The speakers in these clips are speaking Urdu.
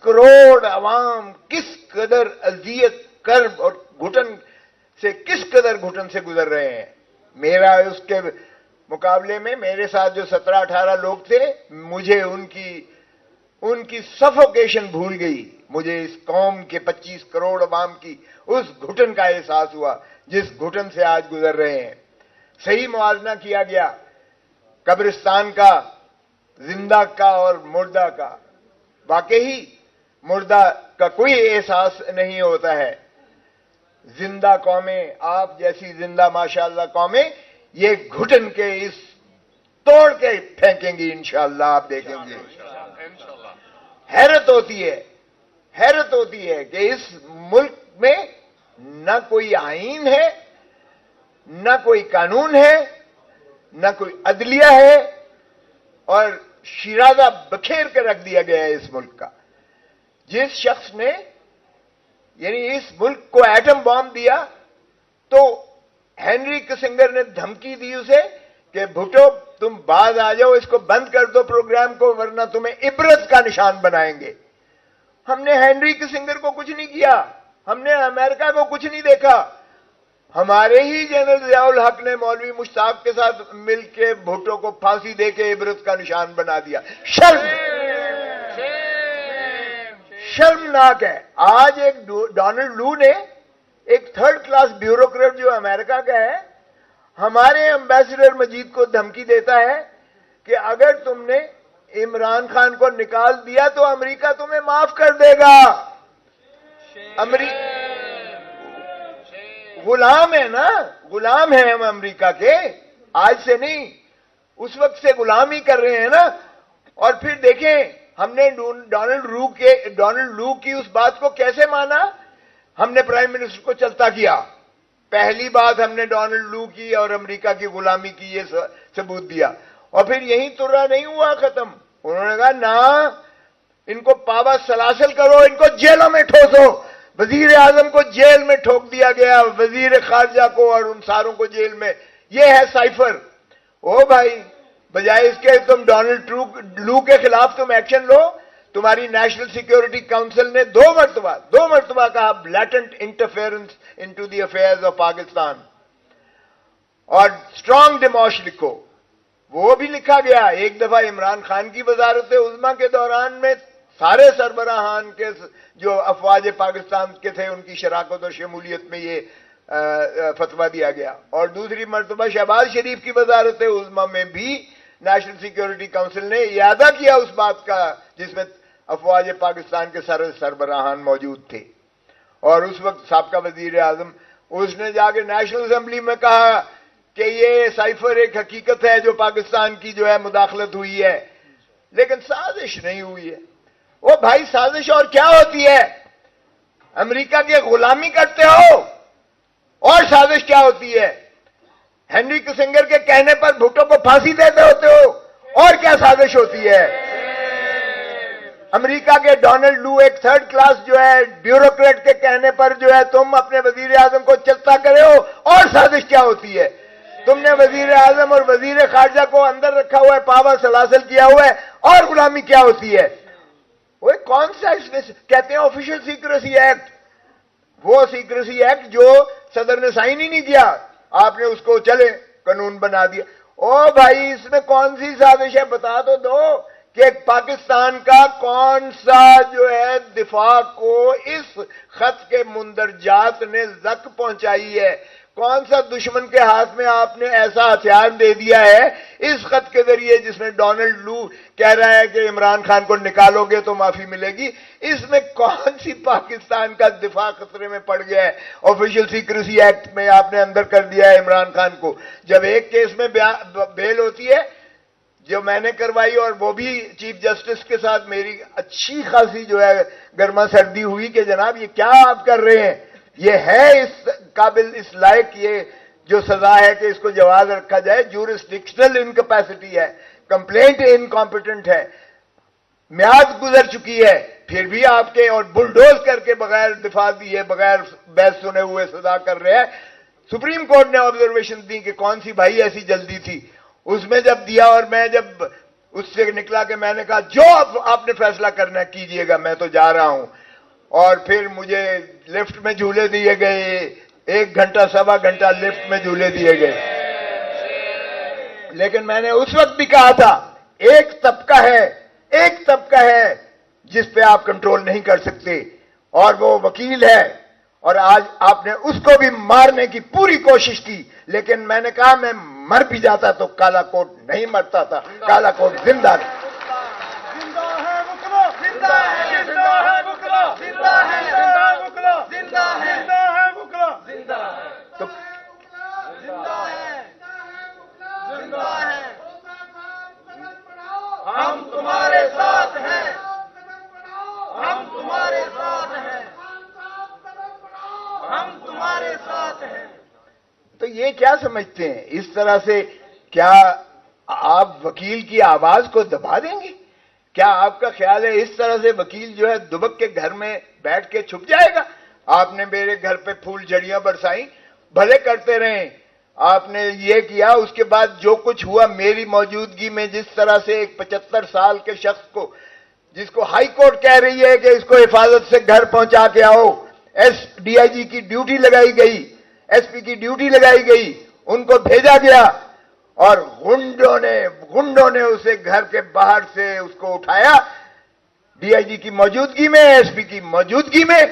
کروڑ عوام کس قدر اذیت کرب اور گھٹن سے گزر رہے ہیں. میرا اس کے مقابلے میں میرے ساتھ جو 17-18 لوگ تھے, مجھے ان کی سفوکیشن بھول گئی. مجھے اس قوم کے 25 کروڑ عوام کی اس گھٹن کا احساس ہوا جس گھٹن سے آج گزر رہے ہیں. صحیح موازنہ کیا گیا قبرستان کا, زندہ کا اور مردہ کا. واقعی مردہ کا کوئی احساس نہیں ہوتا ہے. زندہ قومیں, آپ جیسی زندہ ماشاءاللہ قومیں, یہ گھٹن کے اس توڑ کے پھینکیں گی انشاءاللہ. آپ دیکھیں گے. حیرت ہوتی ہے کہ اس ملک میں نہ کوئی آئین ہے, نہ کوئی قانون ہے, نہ کوئی عدلیہ ہے, اور شیرازہ بکھیر کے رکھ دیا گیا ہے اس ملک کا. جس شخص نے یعنی اس ملک کو ایٹم بام دیا تو ہینری کسنگر نے دھمکی دی اسے کہ بھٹو تم بعد آ جاؤ, اس کو بند کر دو پروگرام کو, ورنہ تمہیں عبرت کا نشان بنائیں گے. ہم نے ہینری کسنگر کو کچھ نہیں کیا, ہم نے امریکہ کو کچھ نہیں دیکھا. ہمارے ہی جنرل ضیاء الحق نے مولوی مشتاق کے ساتھ مل کے بھٹو کو پھانسی دے کے عبرت کا نشان بنا دیا. شرمناک ہے. آج ایک ڈونلڈ لو نے, ایک تھرڈ کلاس بیوروکریٹ جو امریکہ کا ہے, ہمارے ایمبیسڈر مجید کو دھمکی دیتا ہے کہ اگر تم نے عمران خان کو نکال دیا تو امریکہ تمہیں معاف کر دے گا. غلام ہے نا, غلام ہیں ہم امریکہ کے, آج سے نہیں, اس وقت سے غلامی کر رہے ہیں نا. اور پھر دیکھیں ہم نے ڈونلڈ لو کی اس بات کو کیسے مانا. ہم نے پرائم منسٹر کو چلتا کیا. پہلی بات ہم نے ڈونلڈ لو کی اور امریکہ کی غلامی کی یہ ثبوت دیا. اور پھر یہیں ترا نہیں ہوا ختم. انہوں نے کہا نا, ان کو پابا سلاسل کرو, ان کو جیلوں میں ٹھوسو. وزیر اعظم کو جیل میں ٹھوک دیا گیا, وزیر خارجہ کو اور ان ساروں کو جیل میں. یہ ہے سائفر. او بھائی, بجائے اس کے تم ڈونلڈ لو کے خلاف تم ایکشن لو. تمہاری نیشنل سیکیورٹی کاؤنسل نے دو مرتبہ کہا blatant interference into the affairs of Pakistan, اور اسٹرانگ ڈیموش لکھو. وہ بھی لکھا گیا. ایک دفعہ عمران خان کی وزارت عظمیٰ کے دوران میں سارے سربراہان کے جو افواج پاکستان کے تھے ان کی شراکت اور شمولیت میں یہ فتویٰ دیا گیا. اور دوسری مرتبہ شہباز شریف کی وزارت عظمیٰ میں بھی نیشنل سیکیورٹی کاؤنسل نے اعادہ کیا اس بات کا جس میں افواج پاکستان کے سارے سربراہان موجود تھے. اور اس وقت سابقہ وزیر اعظم, اس نے جا کے نیشنل اسمبلی میں کہا کہ یہ سائفر ایک حقیقت ہے جو پاکستان کی جو ہے مداخلت ہوئی ہے, لیکن سازش نہیں ہوئی ہے. وہ بھائی سازش اور کیا ہوتی ہے؟ امریکہ کی غلامی کرتے ہو. اور سازش کیا ہوتی ہے؟ ہینری کسنگر کے کہنے پر بھٹو کو پھانسی دیتے ہوتے ہو. اور کیا سازش ہوتی ہے؟ امریکہ کے ڈونلڈ لو ایک تھرڈ کلاس جو ہے بیوروکریٹ کے کہنے پر جو ہے تم اپنے وزیر اعظم کو چلتا کرے ہو. اور سازش کیا ہوتی ہے؟ تم نے وزیر اعظم اور وزیر خارجہ کو اندر رکھا ہوا ہے, پاور سلاسل کیا ہوا ہے. اور غلامی کیا ہوتی ہے؟ وہ کون سا اس میں کہتے ہیں آفیشل سیکریسی ایکٹ, وہ سیکریسی ایکٹ جو صدر نے سائن ہی نہیں کیا, آپ نے اس کو چلے قانون بنا دیا. او بھائی, اس میں کون سی سازش ہے؟ بتا تو دو کہ پاکستان کا کون سا جو ہے دفاع کو اس خط کے مندرجات نے زک پہنچائی ہے. کون سا دشمن کے ہاتھ میں آپ نے ایسا ہتھیار دے دیا ہے اس خط کے ذریعے جس میں ڈونلڈ لو کہہ رہا ہے کہ عمران خان کو نکالو گے تو معافی ملے گی. اس میں کون سی پاکستان کا دفاع خطرے میں پڑ گیا ہے؟ آفیشل سیکریسی ایکٹ میں آپ نے اندر کر دیا ہے عمران خان کو. جب ایک کیس میں بیل ہوتی ہے جو میں نے کروائی, اور وہ بھی چیف جسٹس کے ساتھ میری اچھی خاصی جو ہے گرما سردی ہوئی کہ جناب یہ کیا آپ کر رہے ہیں, یہ ہے اس قابل, اس لائق یہ جو سزا ہے کہ اس کو جواز رکھا جائے. جورسڈکشنل انکیپیسٹی ہے, کمپلینٹ انکمپیٹنٹ ہے, میعاد گزر چکی ہے, پھر بھی آپ کے اور بلڈوز کر کے بغیر دفاع دیے بغیر بحث سنے ہوئے سزا کر رہے ہیں. سپریم کورٹ نے آبزرویشن دی کہ کون سی بھائی ایسی جلدی تھی. اس میں جب دیا اور میں جب اس سے نکلا کہ میں نے کہا جو آپ نے فیصلہ کرنا ہے کیجئے گا، میں تو جا رہا ہوں. اور پھر مجھے لفٹ میں جھولے دیے گئے، 1 گھنٹہ 1.25 گھنٹہ لفٹ میں جھولے دیے گئے. لیکن میں نے اس وقت بھی کہا تھا ایک طبقہ ہے جس پہ آپ کنٹرول نہیں کر سکتے، اور وہ وکیل ہے. اور آج آپ نے اس کو بھی مارنے کی پوری کوشش کی، لیکن میں نے کہا میں مر بھی جاتا تو کالا کوٹ نہیں مرتا تھا، کالا کوٹ زندہ تھا. ہم تمہارے ساتھ ہیں، ہم تمہارے ساتھ ہیں، ہم تمہارے ساتھ ہیں. تو یہ کیا سمجھتے ہیں؟ اس طرح سے کیا آپ وکیل کی آواز کو دبا دیں گے؟ کیا آپ کا خیال ہے اس طرح سے وکیل جو ہے دبک کے گھر میں بیٹھ کے چھپ جائے گا؟ آپ نے میرے گھر پہ پھول جھڑیاں برسائیں، بھلے کرتے رہیں. آپ نے یہ کیا، اس کے بعد جو کچھ ہوا میری موجودگی میں، جس طرح سے ایک 75 سال کے شخص کو، جس کو ہائی کورٹ کہہ رہی ہے کہ اس کو حفاظت سے گھر پہنچا کے آؤ، ڈی آئی جی کی ڈیوٹی لگائی گئی، ایس پی کی ڈیوٹی لگائی گئی، ان کو بھیجا گیا، اور گنڈوں نے اسے گھر کے باہر سے اس کو اٹھایا، ڈی آئی جی کی موجودگی میں، ایس پی کی موجودگی میں،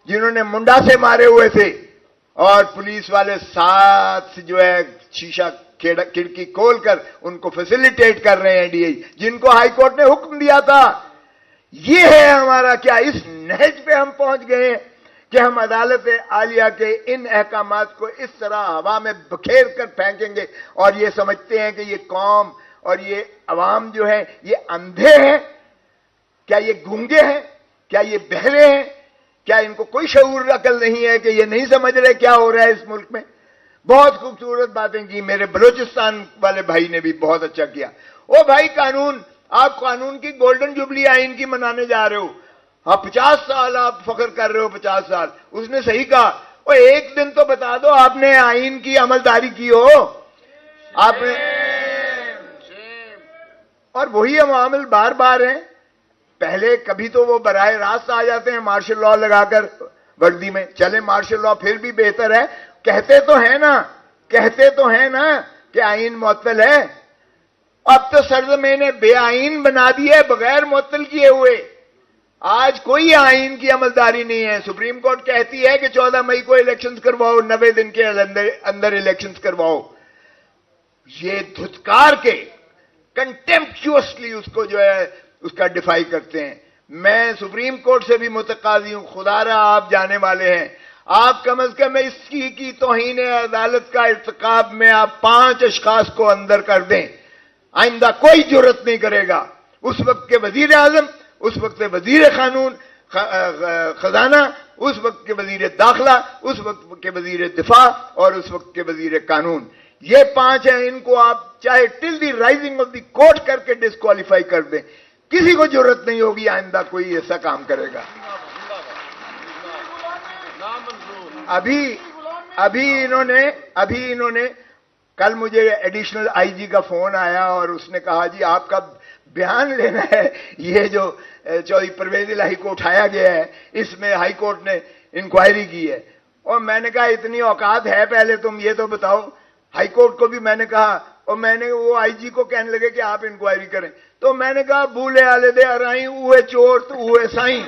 جنہوں نے منڈا سے مارے ہوئے تھے. اور پولیس والے ساتھ جو ہے شیشہ کھڑکی کھول کر ان کو فیسیلیٹیٹ کر رہے ہیں ڈی آئی، جن کو ہائی کورٹ نے حکم دیا تھا. یہ ہے ہمارا کیا اس نہج پہ ہم پہنچ گئے ہیں کہ ہم عدالت عالیہ کے ان احکامات کو اس طرح ہوا میں بکھیر کر پھینکیں گے، اور یہ سمجھتے ہیں کہ یہ قوم اور یہ عوام جو ہے یہ اندھے ہیں؟ کیا یہ گونگے ہیں؟ کیا یہ بہرے ہیں؟ کیا ان کو کوئی شعور عقل نہیں ہے کہ یہ نہیں سمجھ رہے کیا ہو رہا ہے اس ملک میں؟ بہت خوبصورت باتیں کی میرے بلوچستان والے بھائی نے بھی، بہت اچھا کیا. او بھائی قانون، آپ قانون کی گولڈن جوبلی آئین کی منانے جا رہے ہو، آپ 50 سال آپ فخر کر رہے ہو، 50 سال. اس نے صحیح کہا، وہ ایک دن تو بتا دو آپ نے آئین کی عملداری کی ہو آپ نے. اور وہی عوامل بار بار ہیں. پہلے کبھی تو وہ براہ راست آ جاتے ہیں مارشل لا لگا کر وردی میں، چلے مارشل لا پھر بھی بہتر ہے، کہتے تو ہیں نا کہ آئین معطل ہے. اب تو سرزمین نے بے آئین بنا دیے بغیر معطل کیے ہوئے. آج کوئی آئین کی عملداری نہیں ہے. سپریم کورٹ کہتی ہے کہ 14 مئی کو الیکشنز کرواؤ، 90 دن کے اندر الیکشنز کرواؤ. یہ دھتکار کے کنٹمپچوسلی اس کو جو ہے اس کا ڈیفائی کرتے ہیں. میں سپریم کورٹ سے بھی متقاضی ہوں، خدا را آپ جانے والے ہیں، آپ کم از کم اس کی توہین عدالت کا ارتکاب میں آپ 5 اشخاص کو اندر کر دیں. آئندہ کوئی جرت نہیں کرے گا. اس وقت کے وزیر اعظم، اس وقت کے وزیر قانون خزانہ، اس وقت کے وزیر داخلہ، اس وقت کے وزیر دفاع اور اس وقت کے وزیر قانون، یہ 5 ہیں. ان کو آپ چاہے ٹل دی رائزنگ آف دی کورٹ کر کے ڈسکوالیفائی کر دیں، کسی کو ضرورت نہیں ہوگی آئندہ کوئی ایسا کام کرے گا. ابھی انہوں نے کل مجھے ایڈیشنل آئی جی کا فون آیا اور اس نے کہا جی آپ کا بیان لینا ہے، یہ جو چودھری پرویز الہی کو اٹھایا گیا ہے اس میں ہائی کورٹ نے انکوائری کی ہے. اور میں نے کہا اتنی اوقات ہے پہلے تم یہ تو بتاؤ. ہائی کورٹ کو بھی میں نے کہا، اور میں نے وہ آئی جی کو کہنے لگے کہ آپ انکوائری کریں، تو میں نے کہا بھولے آلے دے ارائیں اوے چور تو اوے سائیں.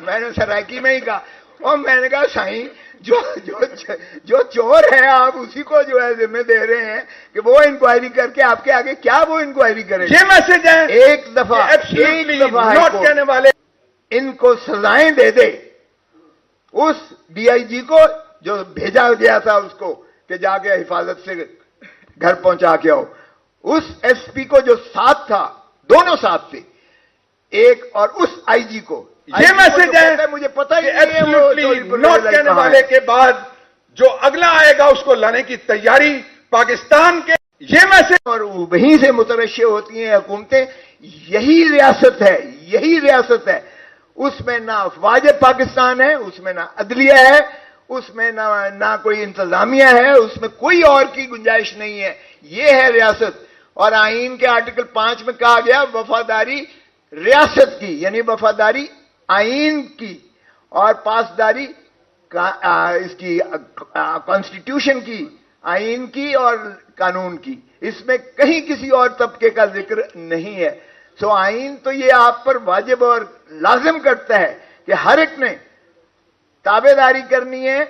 میں نے سرائکی میں ہی کہا، اور میں نے کہا سائیں جو چور ہے آپ اسی کو جو ہے ذمہ دے رہے ہیں کہ وہ انکوائری کر کے آپ کے آگے کیا وہ انکوائری کرے. یہ میسج ہے ایک دفعہ نوٹ کرنے والے ان کو سزائیں دے دے. اس ڈی آئی جی کو جو بھیجا گیا تھا اس کو کہ جا کے حفاظت سے گھر پہنچا کے آؤ، اس ایس پی کو جو ساتھ تھا، دونوں ساتھ تھے، ایک اور اس آئی جی کو. یہ میسج ہے مجھے پتہ ہی نوٹ کرنے والے کے بعد جو اگلا آئے گا اس کو لانے کی تیاری پاکستان کے. یہ میسج اور وہیں سے مترشح ہوتی ہیں حکومتیں. یہی ریاست ہے. اس میں نہ افواج پاکستان ہے، اس میں نہ عدلیہ ہے، اس میں نہ کوئی انتظامیہ ہے، اس میں کوئی اور کی گنجائش نہیں ہے. یہ ہے ریاست. اور آئین کے آرٹیکل 5 میں کہا گیا وفاداری ریاست کی، یعنی وفاداری آئین کی اور پاسداری اس کی کانسٹیٹیوشن کی، آئین کی اور قانون کی. اس میں کہیں کسی اور طبقے کا ذکر نہیں ہے. سو آئین تو یہ آپ پر واجب اور لازم کرتا ہے کہ ہر ایک نے تابع داری کرنی ہے،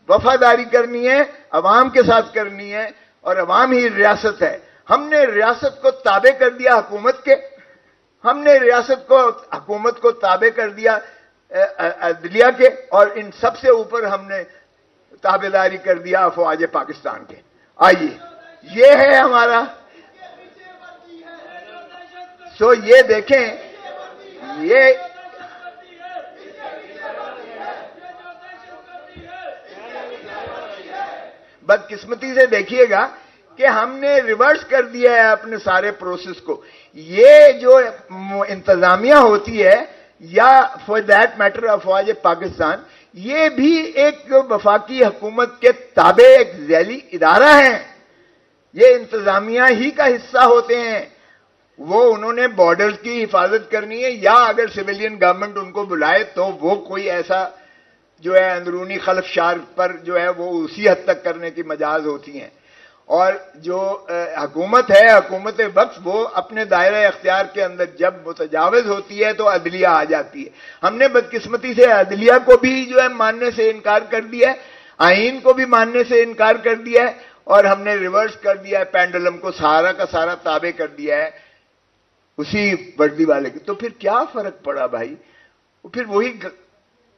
وفاداری کرنی ہے، عوام کے ساتھ کرنی ہے، اور عوام ہی ریاست ہے. ہم نے ریاست کو تابع کر دیا حکومت کے، ہم نے ریاست کو حکومت کو تابع کر دیا عدلیہ کے، اور ان سب سے اوپر ہم نے تابع داری کر دیا افواج پاکستان کے. آئیے یہ ہے ہمارا. سو یہ دیکھیں، یہ بدقسمتی سے دیکھیے گا کہ ہم نے ریورس کر دیا ہے اپنے سارے پروسیس کو. یہ جو انتظامیہ ہوتی ہے یا فار دیٹ میٹر افواج پاکستان، یہ بھی ایک وفاقی حکومت کے تابع ایک ذیلی ادارہ ہے. یہ انتظامیہ ہی کا حصہ ہوتے ہیں. وہ انہوں نے بارڈرز کی حفاظت کرنی ہے، یا اگر سویلین گورنمنٹ ان کو بلائے تو وہ کوئی ایسا جو ہے اندرونی خلفشار پر جو ہے وہ اسی حد تک کرنے کی مجاز ہوتی ہیں. اور جو حکومت ہے، حکومت وقت، وہ اپنے دائرہ اختیار کے اندر جب متجاوز ہوتی ہے تو عدلیہ آ جاتی ہے. ہم نے بدقسمتی سے عدلیہ کو بھی جو ہے ماننے سے انکار کر دیا ہے، آئین کو بھی ماننے سے انکار کر دیا ہے، اور ہم نے ریورس کر دیا ہے، پینڈولم کو سارا کا سارا تابع کر دیا ہے اسی وردی والے کی. تو پھر کیا فرق پڑا بھائی؟ پھر وہی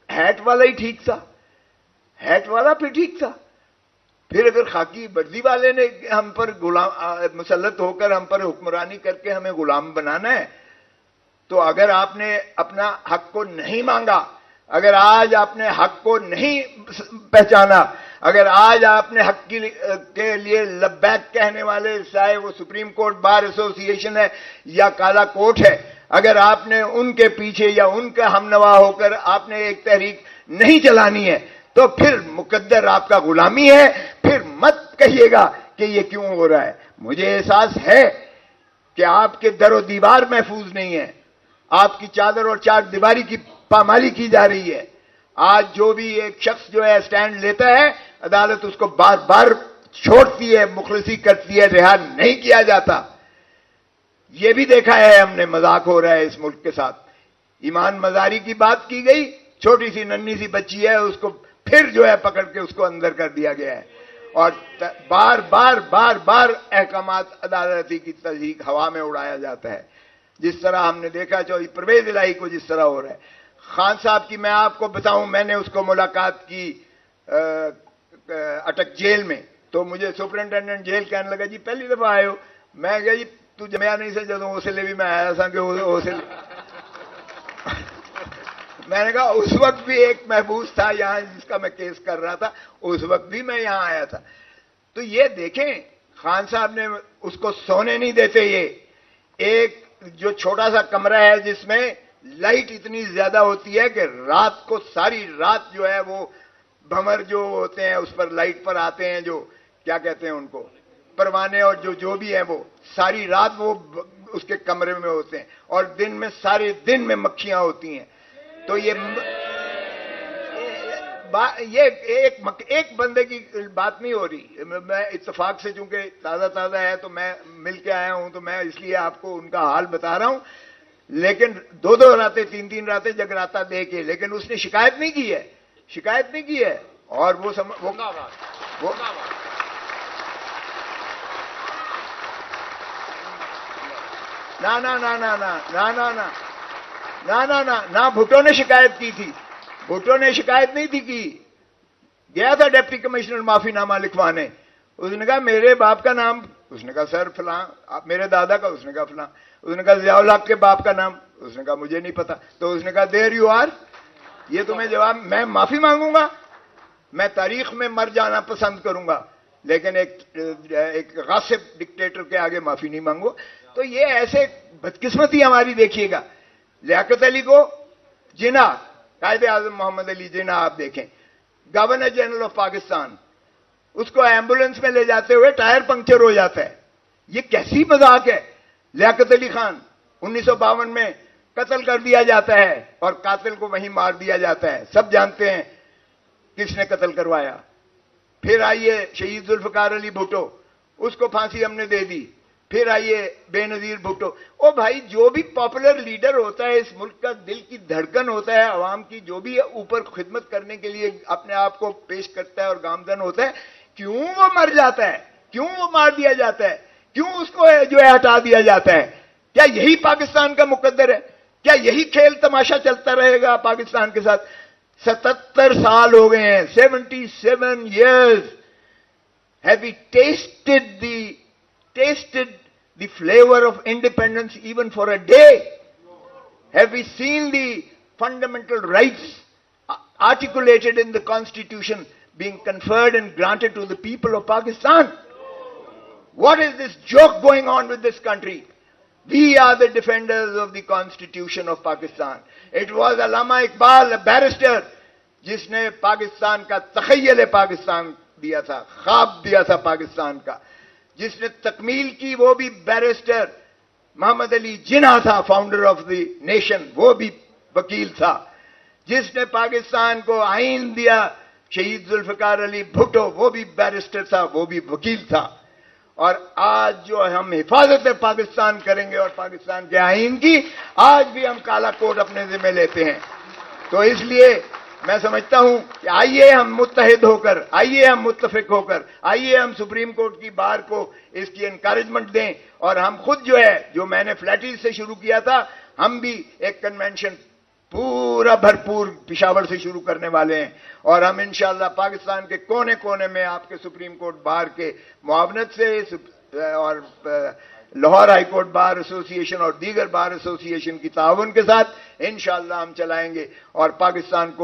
ہیٹ والا ہی ٹھیک تھا، ہیٹ والا پھر ٹھیک تھا. پھر اگر خاکی وردی والے نے ہم پر غلام مسلط ہو کر ہم پر حکمرانی کر کے ہمیں غلام بنانا ہے، تو اگر آپ نے اپنا حق کو نہیں مانگا، اگر آج آپ نے حق کو نہیں پہچانا، اگر آج آپ نے حق کے لیے لبیک کہنے والے، چاہے وہ سپریم کورٹ بار ایسوسی ایشن ہے یا کالا کوٹ ہے، اگر آپ نے ان کے پیچھے یا ان کا ہم نوا ہو کر آپ نے ایک تحریک نہیں چلانی ہے، تو پھر مقدر آپ کا غلامی ہے. پھر مت کہیے گا کہ یہ کیوں ہو رہا ہے. مجھے احساس ہے کہ آپ کے در و دیوار محفوظ نہیں ہے، آپ کی چادر اور چار دیواری کی پامالی کی جا رہی ہے. آج جو بھی ایک شخص جو ہے سٹینڈ لیتا ہے، عدالت اس کو بار بار چھوڑتی ہے، مخلصی کرتی ہے، رہا نہیں کیا جاتا. یہ بھی دیکھا ہے ہم نے، مذاق ہو رہا ہے اس ملک کے ساتھ. ایمان مزاری کی بات کی گئی، چھوٹی سی ننھی سی بچی ہے، اس کو پھر جو ہے پکڑ کے اس کو اندر کر دیا گیا ہے، اور بار بار بار بار احکامات عدالتی کی تصدیق ہوا میں اڑایا جاتا ہے. جس طرح ہم نے دیکھا چودھری پرویز الہی کو جس طرح ہو رہا ہے. خان صاحب کی میں آپ کو بتاؤں، میں نے اس کو ملاقات کی اٹک جیل میں، تو مجھے سپرنٹینڈنٹ جیل کہنے لگا جی پہلی دفعہ آئے ہو. میں کہا جی تو جمیا نہیں سے جدوں اس لیے بھی میں آیا تھا کہ میں نے کہا اس وقت بھی ایک محبوس تھا یہاں جس کا میں کیس کر رہا تھا، اس وقت بھی میں یہاں آیا تھا. تو یہ دیکھیں خان صاحب نے اس کو سونے نہیں دیتے. یہ ایک جو چھوٹا سا کمرہ ہے جس میں لائٹ اتنی زیادہ ہوتی ہے کہ رات کو ساری رات جو ہے وہ بھمر جو ہوتے ہیں اس پر لائٹ پر آتے ہیں، جو کیا کہتے ہیں ان کو، پروانے، اور جو بھی ہیں وہ ساری رات وہ اس کے کمرے میں ہوتے ہیں، اور دن میں سارے دن میں مکھیاں ہوتی ہیں. تو یہ ایک بندے کی بات نہیں ہو رہی. میں اتفاق سے چونکہ تازہ ہے تو میں مل کے آیا ہوں، تو میں اس لیے آپ کو ان کا حال بتا رہا ہوں. لیکن 2 راتیں 3 راتیں جگراتا دے کے، لیکن اس نے شکایت نہیں کی ہے. اور وہ نہ بھٹو نے شکایت کی تھی. بھٹو نے شکایت نہیں تھی کی. گیا تھا ڈپٹی کمشنر معافی نامہ لکھوانے. اس نے کہا میرے باپ کا نام، اس نے کہا سر فلاں. میرے دادا کا، اس نے کہا فلاں. اس نے کہا ضیاء الحق کے باپ کا نام، اس نے کہا مجھے نہیں پتا. تو اس نے کہا دیر یو آر. یہ تمہیں جواب، میں معافی مانگوں گا، میں تاریخ میں مر جانا پسند کروں گا، لیکن ایک غاصب ڈکٹیٹر کے آگے معافی نہیں مانگو. تو یہ ایسے بدقسمتی ہماری دیکھیے گا. لیاقت علی کو جناح، قائد اعظم محمد علی جناح آپ دیکھیں، گورنر جنرل آف پاکستان، اس کو ایمبولینس میں لے جاتے ہوئے ٹائر پنکچر ہو جاتا ہے. یہ کیسی مذاق ہے؟ لیاقت علی خان 1952 میں قتل کر دیا جاتا ہے اور قاتل کو وہیں مار دیا جاتا ہے. سب جانتے ہیں کس نے قتل کروایا. پھر آئیے شہید ذوالفقار علی بھٹو, اس کو پھانسی ہم نے دے دی. پھر آئیے بے نظیر بھٹو. او بھائی, جو بھی پاپولر لیڈر ہوتا ہے, اس ملک کا دل کی دھڑکن ہوتا ہے, عوام کی جو بھی اوپر خدمت کرنے کے لیے اپنے آپ کو پیش کرتا ہے اور گامزن ہوتا ہے, کیوں وہ مر جاتا ہے؟ کیوں وہ مار دیا جاتا ہے؟ کیوں اس کو جو ہے ہٹا دیا جاتا ہے؟ کیا یہی پاکستان کا مقدر ہے؟ کیا یہی کھیل تماشا چلتا رہے گا پاکستان کے ساتھ؟ 77 سال ہو گئے ہیں. 77 years. Have we tasted the flavor of independence even for a day? Have we seen the fundamental rights articulated in the Constitution being conferred and granted to the people of Pakistan? What is this joke going on with this country? We are the defenders of the Constitution of Pakistan. It was Allama Iqbal, a barrister, جس نے پاکستان کا تخیل پاکستان دیا تھا, خواب دیا تھا پاکستان کا. جس نے تکمیل کی وہ بھی بیرسٹر محمد علی جناح تھا, فاؤنڈر آف دی نیشن, وہ بھی وکیل تھا. جس نے پاکستان کو آئین دیا شہید ذوالفقار علی بھٹو, وہ بھی بیرسٹر تھا, وہ بھی وکیل تھا. اور آج جو ہم حفاظت پاکستان کریں گے اور پاکستان کے آئین کی, آج بھی ہم کالا کوٹ اپنے ذمہ لیتے ہیں. تو اس لیے میں سمجھتا ہوں کہ آئیے ہم متحد ہو کر, آئیے ہم متفق ہو کر, آئیے ہم سپریم کورٹ کی بار کو اس کی انکریجمنٹ دیں, اور ہم خود جو ہے, جو میں نے فلیٹیز سے شروع کیا تھا, ہم بھی ایک کنونشن پورا بھرپور پشاور سے شروع کرنے والے ہیں. اور ہم انشاءاللہ پاکستان کے کونے کونے میں آپ کے سپریم کورٹ بار کے معاونت سے اور لاہور ہائی کورٹ بار ایسوسی ایشن اور دیگر بار ایسوسی ایشن کی تعاون کے ساتھ انشاءاللہ ہم چلائیں گے, اور پاکستان کو